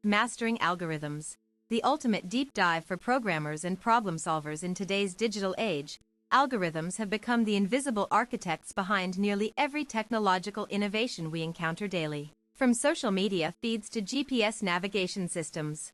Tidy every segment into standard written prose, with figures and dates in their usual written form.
Mastering Algorithms. The ultimate deep dive for programmers and problem solvers in today's digital age, algorithms have become the invisible architects behind nearly every technological innovation we encounter daily, from social media feeds to GPS navigation systems.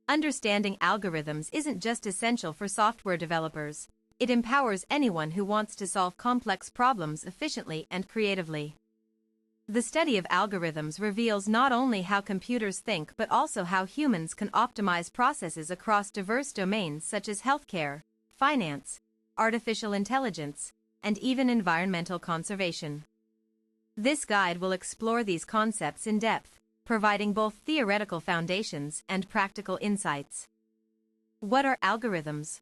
Understanding algorithms isn't just essential for software developers, it empowers anyone who wants to solve complex problems efficiently and creatively. The study of algorithms reveals not only how computers think but also how humans can optimize processes across diverse domains such as healthcare, finance, artificial intelligence, and even environmental conservation. This guide will explore these concepts in depth, providing both theoretical foundations and practical insights. What are algorithms?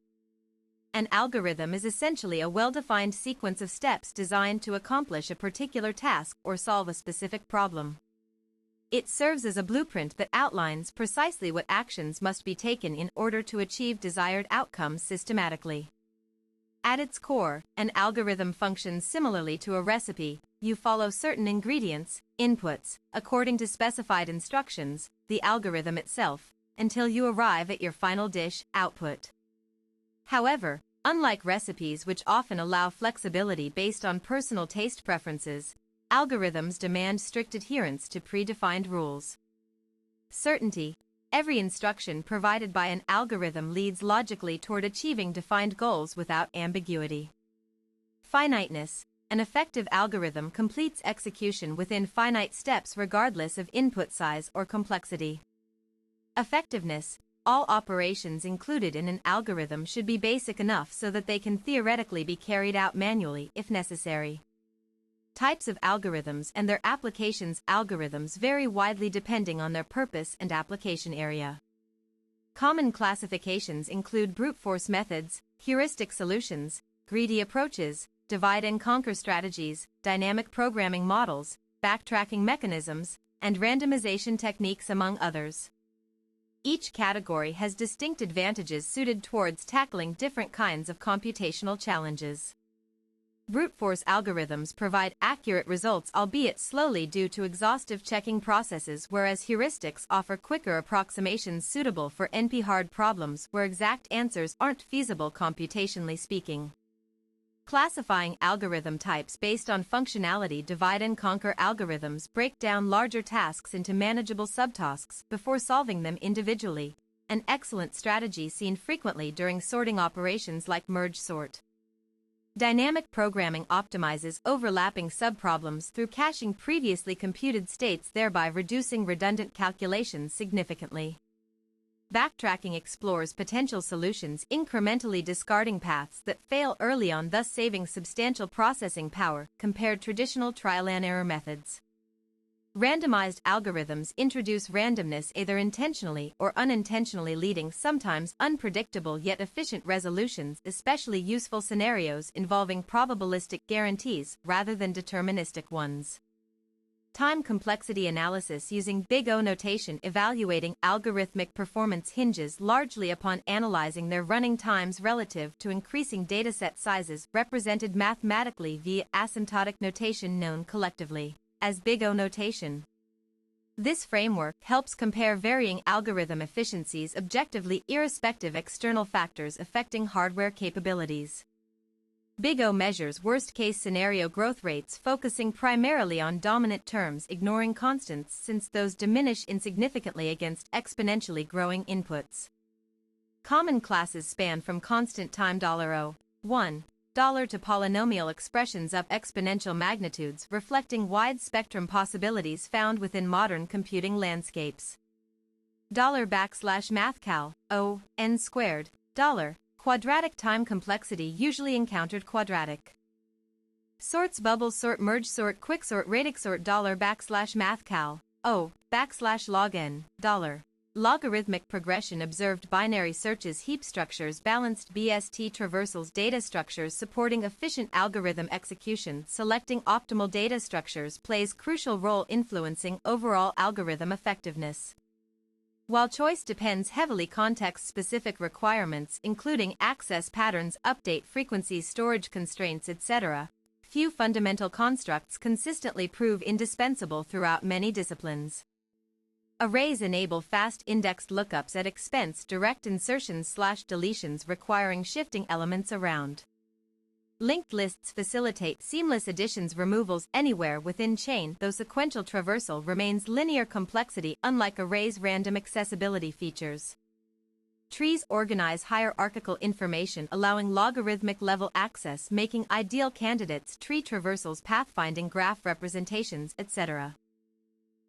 An algorithm is essentially a well-defined sequence of steps designed to accomplish a particular task or solve a specific problem. It serves as a blueprint that outlines precisely what actions must be taken in order to achieve desired outcomes systematically. At its core, an algorithm functions similarly to a recipe. You follow certain ingredients, inputs, according to specified instructions, the algorithm itself, until you arrive at your final dish, output. However, unlike recipes which often allow flexibility based on personal taste preferences, algorithms demand strict adherence to predefined rules. Certainty. Every instruction provided by an algorithm leads logically toward achieving defined goals without ambiguity. Finiteness. An effective algorithm completes execution within finite steps regardless of input size or complexity. Effectiveness. All operations included in an algorithm should be basic enough so that they can theoretically be carried out manually if necessary. Types of algorithms and their applications. Algorithms vary widely depending on their purpose and application area. Common classifications include brute force methods, heuristic solutions, greedy approaches, divide and conquer strategies, dynamic programming models, backtracking mechanisms, and randomization techniques, among others. Each category has distinct advantages suited towards tackling different kinds of computational challenges. Brute force algorithms provide accurate results, albeit slowly due to exhaustive checking processes, whereas heuristics offer quicker approximations suitable for NP-hard problems where exact answers aren't feasible computationally speaking. Classifying algorithm types based on functionality. Divide and conquer algorithms break down larger tasks into manageable subtasks before solving them individually, an excellent strategy seen frequently during sorting operations like merge sort. Dynamic programming optimizes overlapping subproblems through caching previously computed states, thereby reducing redundant calculations significantly. Backtracking explores potential solutions, incrementally discarding paths that fail early on, thus saving substantial processing power compared to traditional trial-and-error methods. Randomized algorithms introduce randomness either intentionally or unintentionally, leading sometimes unpredictable yet efficient resolutions, especially useful scenarios involving probabilistic guarantees rather than deterministic ones. Time complexity analysis using Big O notation. Evaluating algorithmic performance hinges largely upon analyzing their running times relative to increasing dataset sizes, represented mathematically via asymptotic notation known collectively as Big O notation. This framework helps compare varying algorithm efficiencies objectively, irrespective external factors affecting hardware capabilities. Big O measures worst-case scenario growth rates, focusing primarily on dominant terms, ignoring constants since those diminish insignificantly against exponentially growing inputs. Common classes span from constant time $0, $1 to polynomial expressions of exponential magnitudes, reflecting wide spectrum possibilities found within modern computing landscapes. $\mathcal, O, n squared, $. Quadratic time complexity usually encountered quadratic. Sorts, bubble sort, merge sort, quicksort, radix sort, $\mathcal, O, \log n, $. Logarithmic progression observed binary searches, heap structures, balanced BST traversals, data structures supporting efficient algorithm execution. Selecting optimal data structures plays crucial role influencing overall algorithm effectiveness. While choice depends heavily context-specific requirements including access patterns, update frequencies, storage constraints, etc., few fundamental constructs consistently prove indispensable throughout many disciplines. Arrays enable fast indexed lookups at expense direct insertions/deletions requiring shifting elements around. Linked lists facilitate seamless additions removals anywhere within chain, though sequential traversal remains linear complexity unlike arrays' random accessibility features. Trees organize hierarchical information allowing logarithmic level access, making ideal candidates tree traversals, pathfinding graph representations, etc.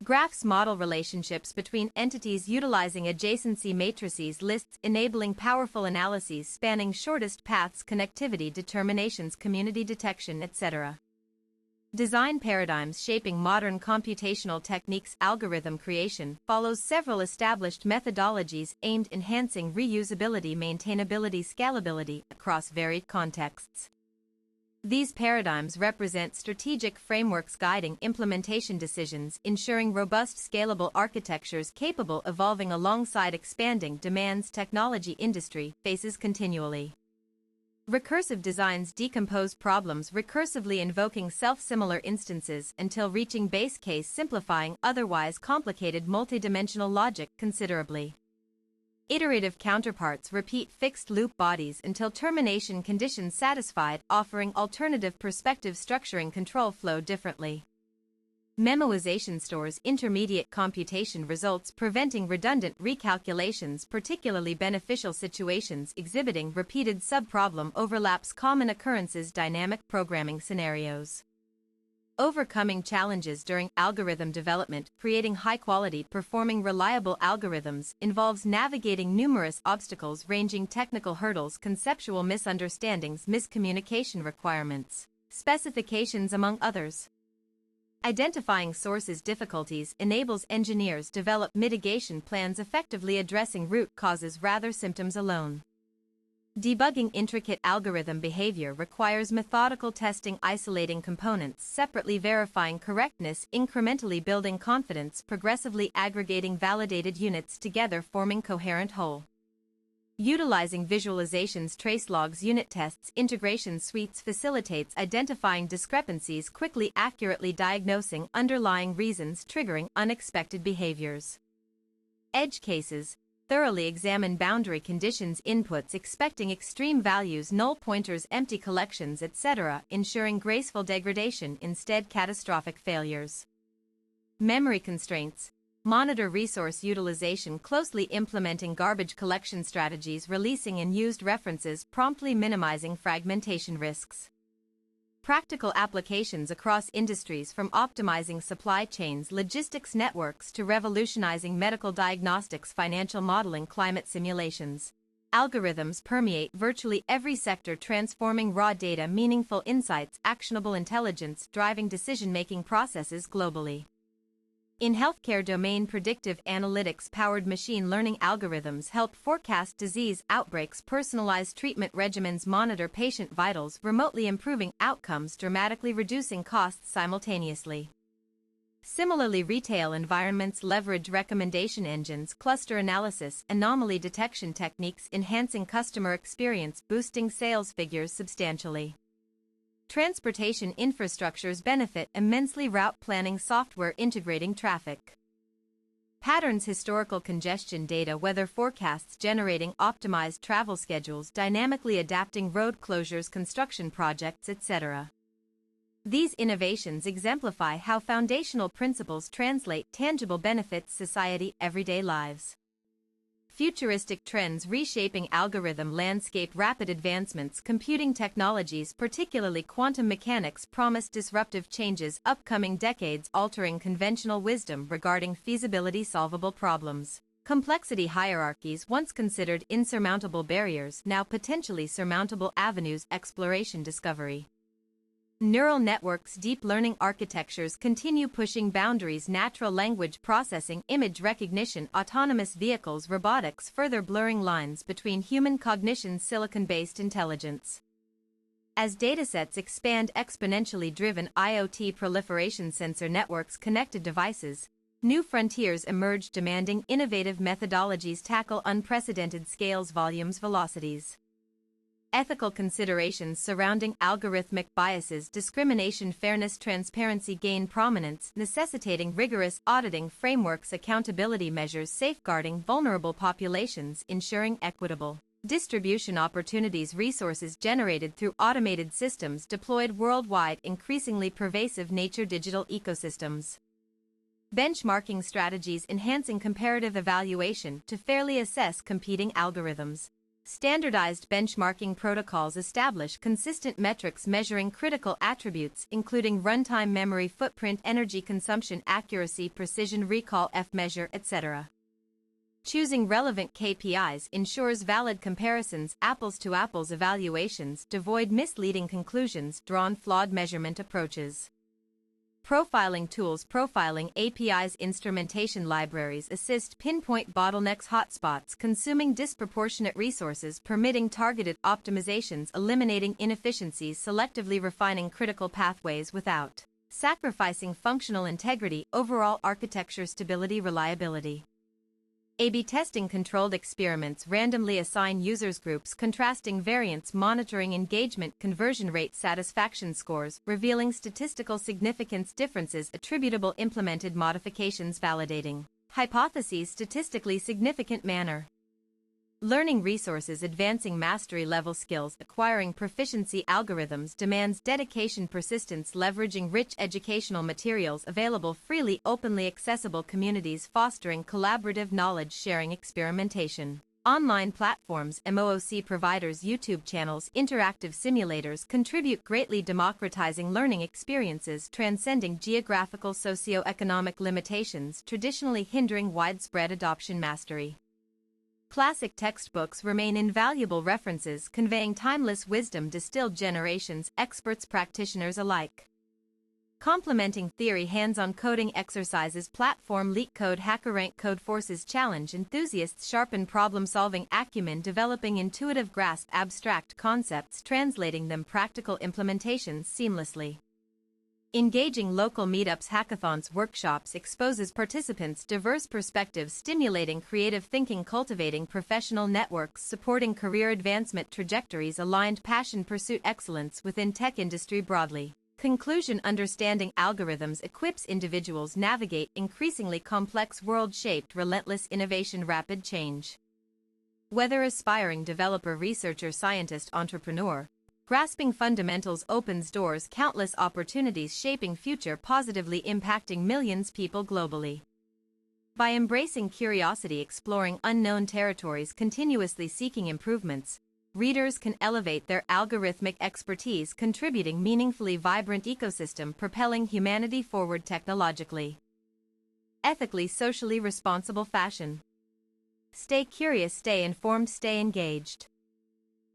Graphs model relationships between entities utilizing adjacency matrices, lists enabling powerful analyses spanning shortest paths, connectivity determinations, community detection, etc. Design paradigms shaping modern computational techniques. Algorithm creation follows several established methodologies aimed at enhancing reusability, maintainability, scalability across varied contexts. These paradigms represent strategic frameworks guiding implementation decisions, ensuring robust, scalable architectures capable of evolving alongside expanding demands technology industry faces continually. Recursive designs decompose problems recursively, invoking self-similar instances until reaching base case, simplifying otherwise complicated multidimensional logic considerably. Iterative counterparts repeat fixed-loop bodies until termination conditions satisfied, offering alternative perspective, structuring control flow differently. Memoization stores intermediate computation results, preventing redundant recalculations, particularly beneficial situations exhibiting repeated subproblem overlaps, common occurrences, dynamic programming scenarios. Overcoming challenges during algorithm development, creating high-quality, performing reliable algorithms involves navigating numerous obstacles ranging technical hurdles, conceptual misunderstandings, miscommunication requirements, specifications, among others. Identifying sources difficulties enables engineers develop mitigation plans effectively addressing root causes rather symptoms alone. Debugging intricate algorithm behavior requires methodical testing, isolating components, separately verifying correctness, incrementally building confidence, progressively aggregating validated units together, forming coherent whole. Utilizing visualizations, trace logs, unit tests, integration suites facilitates identifying discrepancies, quickly, accurately diagnosing underlying reasons triggering unexpected behaviors. Edge cases thoroughly examine boundary conditions, inputs expecting extreme values, null pointers, empty collections, etc., ensuring graceful degradation instead catastrophic failures. Memory constraints monitor resource utilization closely, implementing garbage collection strategies, releasing unused references, promptly minimizing fragmentation risks. Practical applications across industries, from optimizing supply chains, logistics networks to revolutionizing medical diagnostics, financial modeling, climate simulations. Algorithms permeate virtually every sector, transforming raw data, meaningful insights, actionable intelligence, driving decision-making processes globally. In healthcare domain, predictive analytics-powered machine learning algorithms help forecast disease outbreaks, personalize treatment regimens, monitor patient vitals, remotely improving outcomes, dramatically reducing costs simultaneously. Similarly, retail environments leverage recommendation engines, cluster analysis, anomaly detection techniques, enhancing customer experience, boosting sales figures substantially. Transportation infrastructures benefit immensely, route planning software integrating traffic patterns, historical congestion data, weather forecasts, generating optimized travel schedules, dynamically adapting road closures, construction projects, etc. These innovations exemplify how foundational principles translate tangible benefits society everyday lives. Futuristic trends reshaping algorithm landscape, rapid advancements, computing technologies, particularly quantum mechanics, promise disruptive changes, upcoming decades altering conventional wisdom regarding feasibility, solvable problems. Complexity hierarchies, once considered insurmountable barriers, now potentially surmountable avenues, exploration, discovery. Neural networks, deep learning architectures continue pushing boundaries, natural language processing, image recognition, autonomous vehicles, robotics, further blurring lines between human cognition, silicon-based intelligence. As datasets expand, exponentially driven IoT proliferation, sensor networks, connected devices, new frontiers emerge demanding innovative methodologies tackle unprecedented scales, volumes, velocities. Ethical considerations surrounding algorithmic biases, discrimination, fairness, transparency gain prominence, necessitating rigorous auditing frameworks, accountability measures, safeguarding vulnerable populations, ensuring equitable distribution opportunities, resources generated through automated systems deployed worldwide, increasingly pervasive nature, digital ecosystems. Benchmarking strategies enhancing comparative evaluation to fairly assess competing algorithms. Standardized benchmarking protocols establish consistent metrics measuring critical attributes including runtime, memory footprint, energy consumption, accuracy, precision, recall, F-measure, etc. Choosing relevant KPIs ensures valid comparisons, apples-to-apples evaluations, devoid misleading conclusions, drawn flawed measurement approaches. Profiling tools, profiling APIs, instrumentation libraries assist pinpoint bottlenecks, hotspots, consuming disproportionate resources, permitting targeted optimizations, eliminating inefficiencies, selectively refining critical pathways without sacrificing functional integrity, overall architecture stability, reliability. A/B testing controlled experiments randomly assign users groups, contrasting variance, monitoring engagement, conversion rate, satisfaction scores, revealing statistical significance differences attributable, implemented modifications, validating hypotheses, statistically significant manner. Learning resources, advancing mastery level skills, acquiring proficiency. Algorithms demands dedication, persistence, leveraging rich educational materials available freely, openly accessible communities, fostering collaborative knowledge sharing, experimentation. Online platforms, MOOC providers, YouTube channels, interactive simulators contribute greatly, democratizing learning experiences, transcending geographical socioeconomic limitations traditionally hindering widespread adoption. Mastery. Classic textbooks remain invaluable references conveying timeless wisdom distilled generations, experts, practitioners alike. Complementing theory, hands-on coding exercises, platform LeetCode, HackerRank, Codeforces challenge enthusiasts, sharpen problem-solving acumen, developing intuitive grasp abstract concepts, translating them practical implementations seamlessly. Engaging local meetups, hackathons, workshops exposes participants diverse perspectives, stimulating creative thinking, cultivating professional networks, supporting career advancement trajectories, aligned passion, pursuit excellence within tech industry broadly. Conclusion: understanding algorithms equips individuals navigate increasingly complex world shaped relentless innovation, rapid change. Whether aspiring developer, researcher, scientist, entrepreneur, grasping fundamentals opens doors, countless opportunities, shaping future, positively impacting millions of people globally. By embracing curiosity, exploring unknown territories, continuously seeking improvements, readers can elevate their algorithmic expertise, contributing meaningfully vibrant ecosystem, propelling humanity forward technologically, ethically, socially responsible fashion. Stay curious, stay informed, stay engaged.